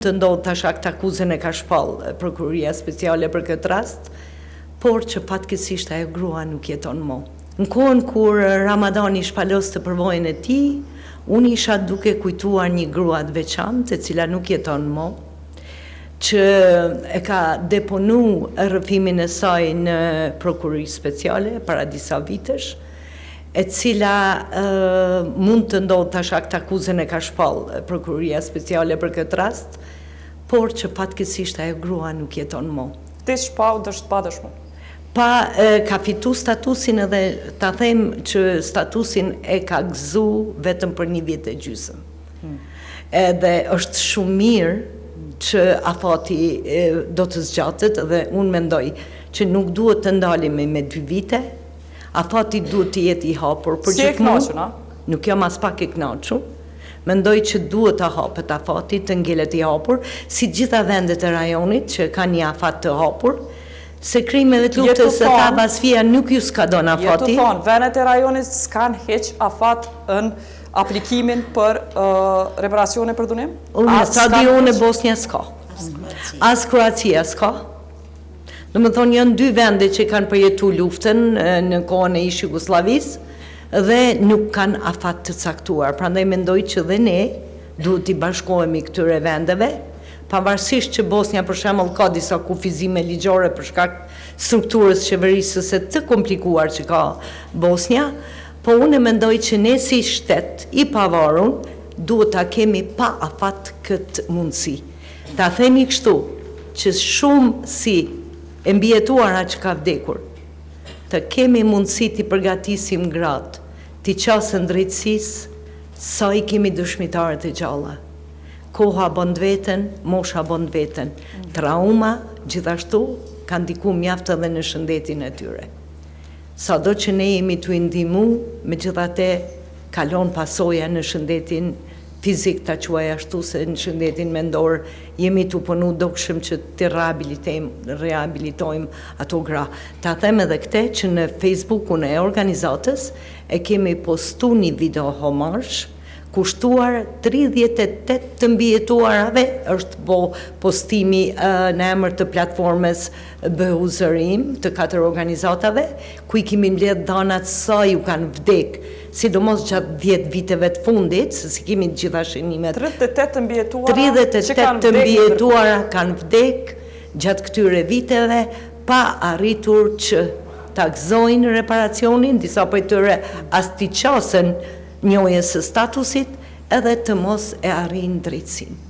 Të ndodhë tash akt akuzën e ka shpall prokuroria speciale për këtë rast, por që fatkeqësisht ajo grua nuk jeton më. Në kohën kur Ramadani shpalos të përvojën e tij, unë isha duke kujtuar një grua të veçantë e cila nuk jeton më, që e ka deponu rrëfimin e saj në prokurori speciale para disa vitesh, e cila mund të ndodhë tash akt akuzën e ka shpall prokuroria speciale për këtë rast, por që fatkeqësisht ajo grua nuk jeton më. Ti shpau dështë pa dëshmu? Ka fitu statusin edhe ta them që statusin e ka gëzu vetëm për 1 vjet e gjysmë. Edhe është shumë mirë që afati do të zgjatet dhe unë mendoj që nuk duhet të ndalemi me 2 vite, afati duhet të jetë i hapur për gjithmonë. Si e kënaqur, a? Nuk jam as pak e kënaqur. Mendoj që duhet të hapet afati, të ngelet i hapur, si gjitha vendet e rajonit që ka një afat të hapur, se krimeve të luftës së Tabasfia nuk ju s'ka don afati. Jetu thonë, vendet e rajonit s'kan heq afat në aplikimin për reparacione për dhunim? Në stadion e Bosnia s'ka. As Kroacia s'ka. Në më thonë, janë 2 vende që kanë përjetu luftën në kohën e ish Jugosllavisë, dhe nuk kanë afat të caktuar. Prandaj mendoj që dhe ne duhet t'i bashkohemi këtyre vendeve, pavarësisht që Bosnia për shembull ka disa kufizime ligjore për shkak strukturës qeverisëse të komplikuar që ka Bosnia, po unë mendoj që ne si shtet i pavarur duhet ta kemi pa afat këtë mundësi. Ta themi kështu, që shumë si e mbijetuara që ka vdekur, të kemi mundësi t'i përgatisim gratë, t'i qasën drejtësisë, sa i kemi dëshmitarët e gjalla. Koha bën veten, mosha bën veten. Trauma, gjithashtu, kanë ndiku mjaft edhe në shëndetin e tyre. Sado që ne jemi t'u ndihmu, megjithatë kalon pasoja në shëndetin fizik, ta quaj ashtu, se në shëndetin mendor jemi t'u punu dukshëm që të rehabilitojmë ato gra. Ta them edhe këte që në Facebookun e organizatës e kemi postu një video homazh kushtuar 38 të mbijetuarave, është postimi në emër të platformës Behuzërim të 4 organizatave, ku i kemi mbledh dhanat sa ju kanë vdek, sidomos gjatë 10 viteve të fundit, se si kemi gjitha shënimet. 38 të mbijetuara 38 të mbijetuara kanë vdek gjatë këtyre viteve, pa arritur që ta gëzojnë reparacionin, disa për tyre as t'i qasën njohjes së statusit, edhe të mos e arrijnë drejtësinë.